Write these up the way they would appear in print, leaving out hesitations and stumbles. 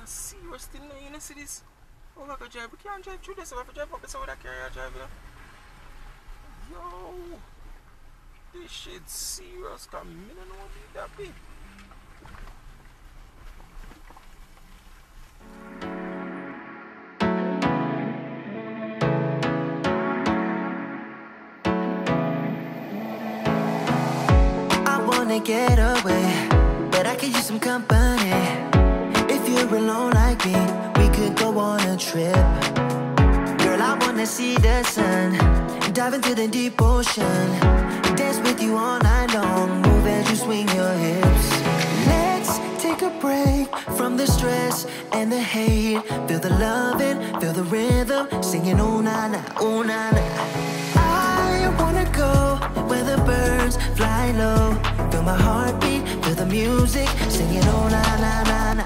a serious thing now, you know, see this? Oh, I can drive. We can't drive through this, so I have to drive up this with that carrier drive, you know? Yo! This shit serious, cause me don't know what need that be. I wanna get away, but I could use some company. If you're alone like me, we could go on a trip. Girl, I wanna see the sun, dive into the deep ocean, dance with you all night long, move as you swing your hips. Let's take a break from the stress and the hate. Feel the loving, feel the rhythm, singing oh na na, oh na na. I wanna go where the birds fly low, feel my heartbeat, feel the music, singing oh na na na na.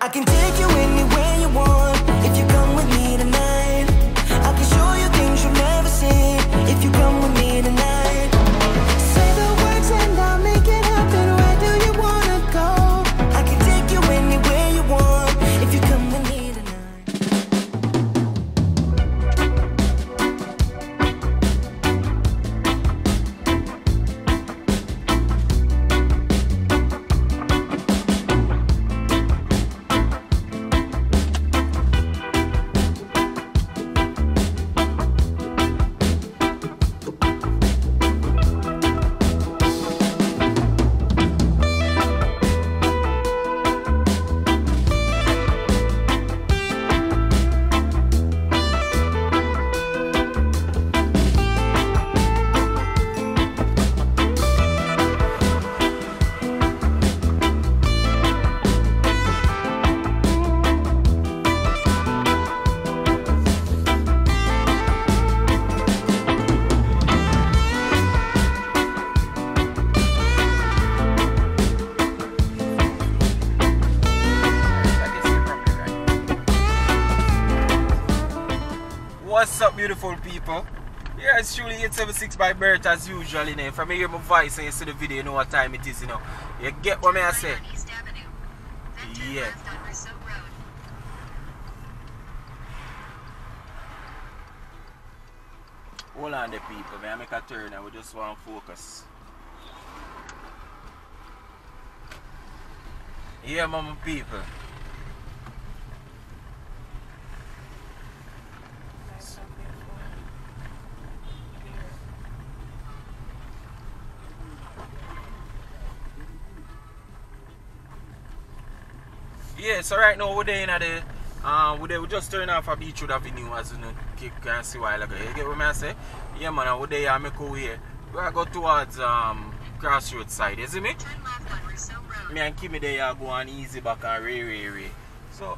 I can take you anywhere you want if you come with me tonight. I can show you things you've never seen if you come with me tonight. Say the words and I'll make it happen. Where do you wanna go? I can take you anywhere you want if you come with me tonight. What's up, beautiful people? Yeah, it's truly 876 by Bergs as usual, you know. If I hear my voice and you see the video, you know what time it is, you know. You get what I say? Yeah. Hold on the people, man. I make a turn and we just want to focus. Yeah, mama people. Yeah, so right now we're there in the we just turn off a Beachwood Avenue as you know, can see a while ago. You get what I say? Yeah man, and we're there and make our way. We're go towards Crossroads side, you see me? Me and Kimmy there go on easy back and Ray. So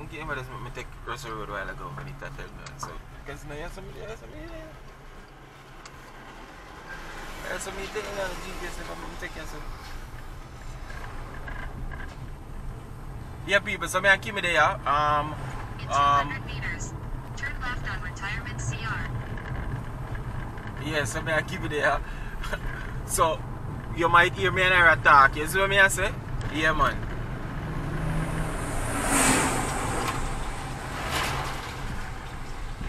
okay, I just me take Crossroads a while ago when it tell me. So because now you have some there. There's some there in the GPS if I'm taking some. Yeah, people, so me and Kimmy there. In 200 meters, turn left on Retirement CR. Yeah, so me and Kimmy there. So, you might hear me and her talk. You see what I say? Yeah, man.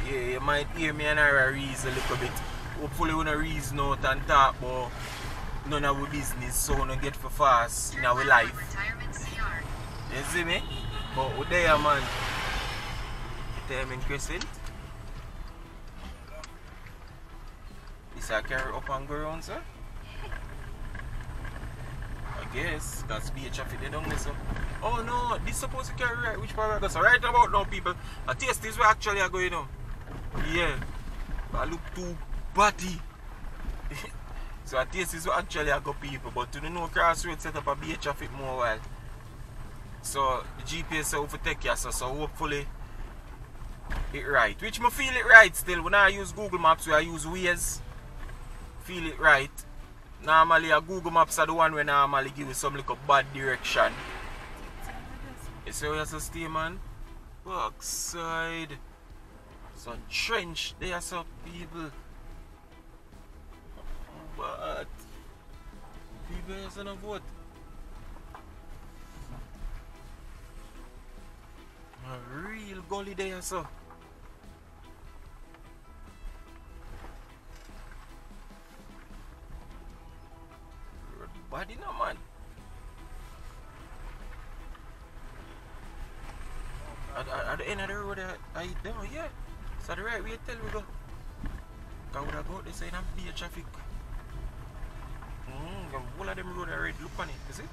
Yeah, you might hear me and her reason a little bit. Hopefully, we don't reason out and talk about none of our business, so we don't get for fast in our life. You see me? But we're there, man. Diamond Crescent. Is that carry up and go around, sir? I guess. That's be a traffic they don't listen. Oh no, this is supposed to carry right. Which part I go? So right about now, people. A taste is where actually I going on. Yeah. I look too batty. So a taste is where actually I go, people. But to know Crossroads set up a be a traffic more while. So the GPS will take you, so hopefully it right. Which me feel it right still. When I use Google Maps, I use Waze. Feel it right. Normally a Google Maps are the one where normally give you some little bad direction. You see where you have to stay, man? Backside. So trench there, so people. But people have to vote. gully there, so. Road body no man. At the end of the road, I hit them, yeah. So the right way tell we go. Because we go out there saying I'm be a traffic. All of them road already look on it, you see?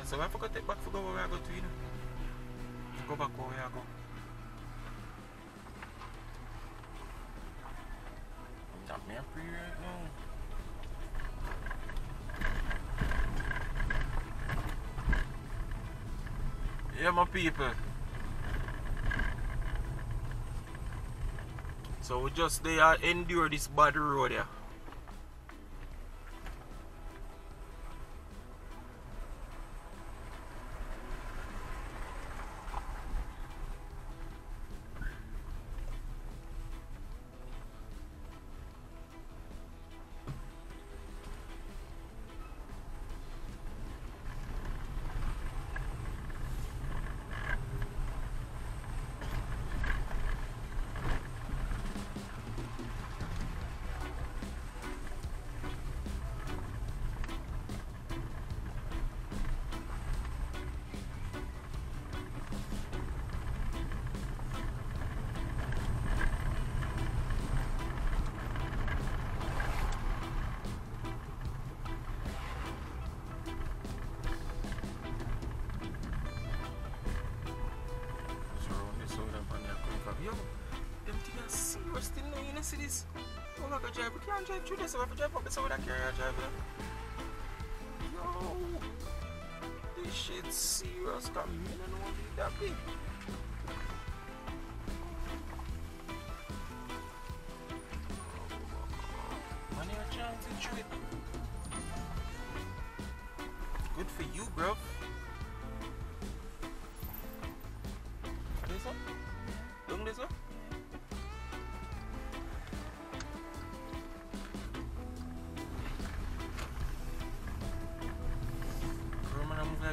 So I forgot to take back for go where I go to, you know. Go back where I go. That me a pre right now. Yeah, my people. So we just there endure this bad road here. See this? Oh, I can drive. We can't drive through this. So I have to drive up this. So that carrier drive there. Yo, this shit serious. Come in and won't be that big. Man, you're chancing through it. Good for you, bro. This up? Don't this up?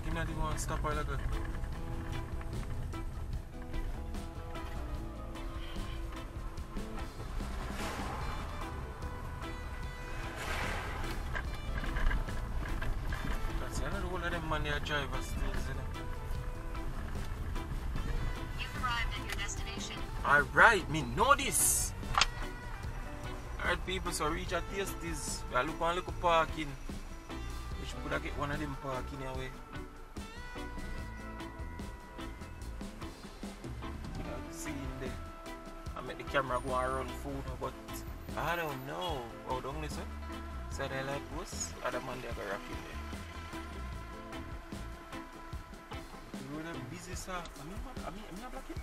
I'm not even want to stop all like that. That's another one of them man they are drivers still, isn't it? You've arrived at your destination. Alright, me know this. Alright people, so reach at Tastee's. I look on little parking. Which could I get one of them parking away. Camera go around food, but I don't know. Oh, don't listen. So they like us, other man they go rock in there. You really busy, sir. I'm not blocking.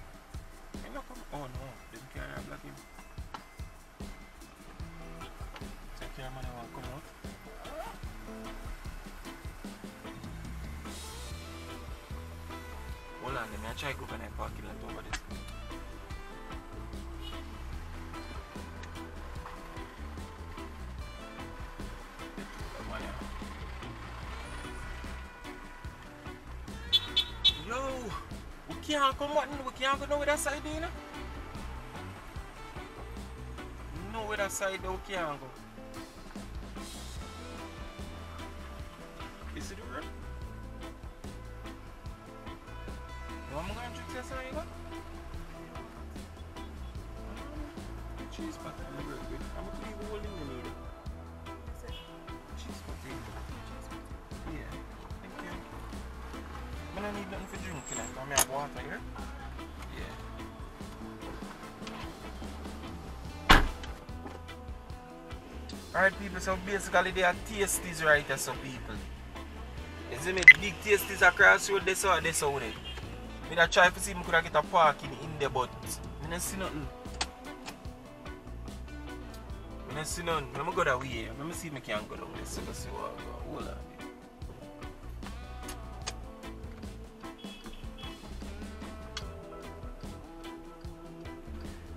I'm not coming. Oh no, them can't block him. So camera man want to come out. Hold on, let me try to go in the parking lot over this. We can't come out, we can't go no with that side, you know? No with that side, we can't go. You see the road? You want me to go and drink this side, you go? Cheese potato, real good. I'm going to leave a hole in the needle. Cheese potato. Yeah, thank you. I don't need nothing for drinking, like, I have water here. Yeah. Alright people, so basically they are Tastees right here, so people. You see me, big Tastees across the road, this or this out there. I try to see if I could get a parking in there, but I don't see nothing. I don't see nothing. I'm going to go that way. Let me see if I can go down there, so let's see what I go. Hold on.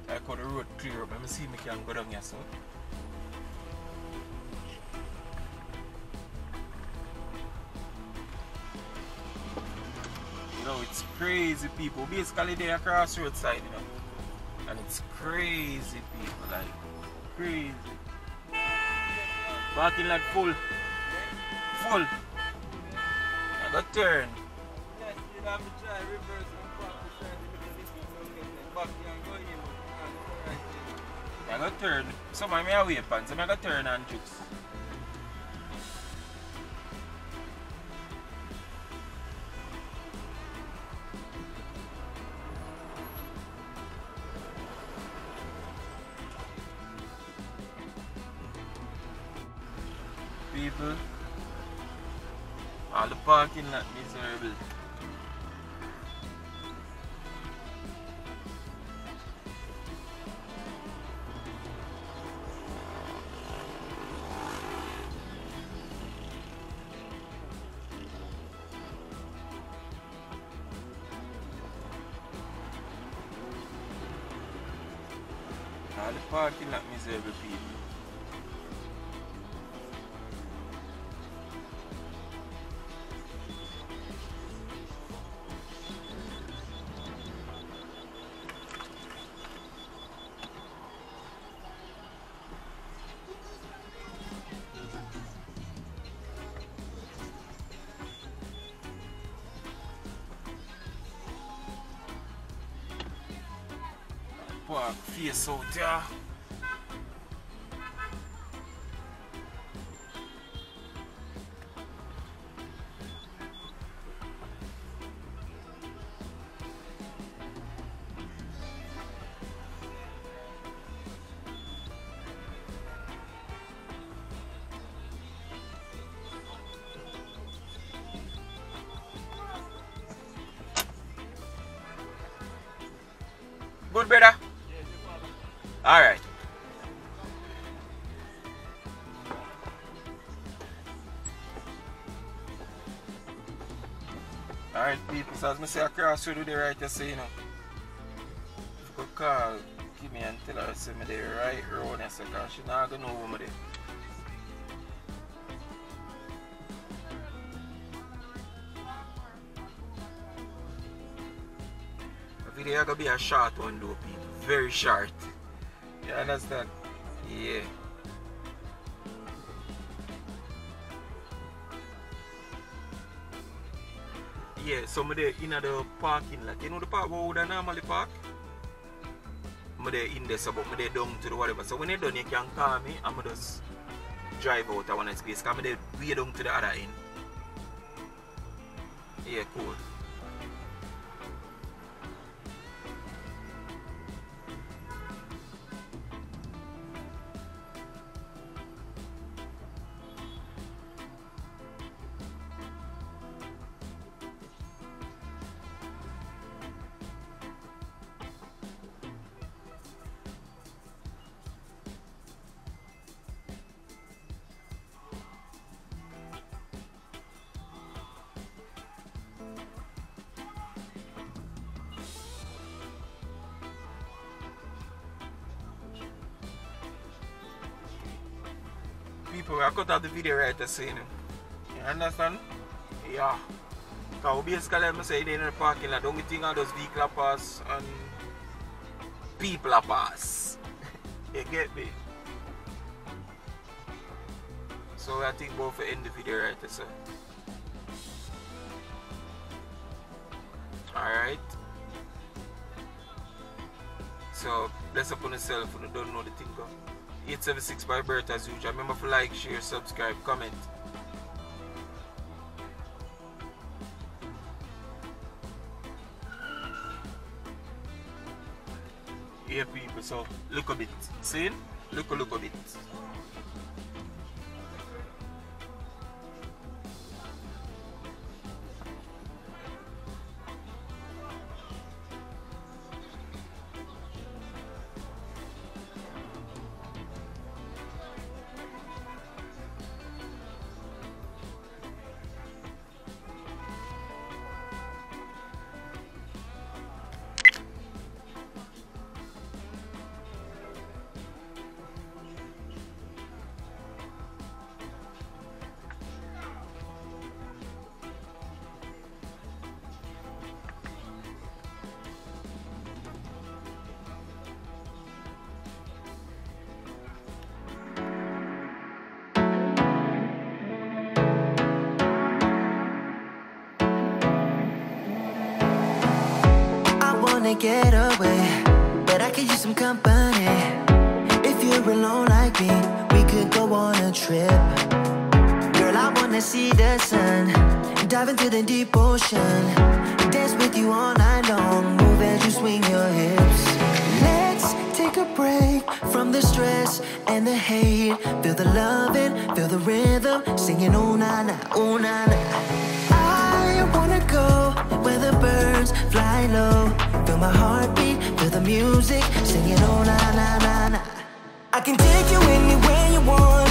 I got the road clear up. Let me see if I can go down here, so. You Yo, it's crazy, people. Basically, they're across road side, you know. And it's crazy, people, like, crazy. Parking lot full. Full. I got turn. Yes, you have to try reverse and park beside the back and go in. I got turn. Some of me are way pants, I got turn and jukes. People, all the parking lot miserable. All the parking lot miserable, people. Park face out there. Good, brother. Alright. Alright, people, so as I say across road with the right, you see, you know. If you could call, give me and tell her, say me the right road, you say, because she not gonna know where I'm there. The video is gonna be a short one though, people. Very short. You understand? Yeah. Yeah, so I'm there in the parking lot. You know the park where we normally park? I'm there in there, so but I'm there down to the whatever. So when you're done, you can call me and I'm just drive out of one space. Because I'm there way down to the other end. Yeah, cool. People, I cut out the video right there, so you know. You understand? Yeah. So basically, I'm saying in the parking lot, the only thing are those vehicle pass and people pass. You get me? So I think both end the video right there, so. Alright. So, bless up on yourself if you don't know the thing. 876 by Bergs as usual. Remember to like, share, subscribe, comment. Yeah, people, so look a bit. See? Look a bit. wanna get away, but I could use some company. If you're alone like me, we could go on a trip. Girl, I wanna see the sun, dive into the deep ocean, dance with you all night long, move as you swing your hips. Let's take a break from the stress and the hate. Feel the loving, feel the rhythm, singing oh na na, oh na na. I wanna go where the birds fly low. Feel my heartbeat, feel the music, singing oh na na na na. I can take you anywhere you want.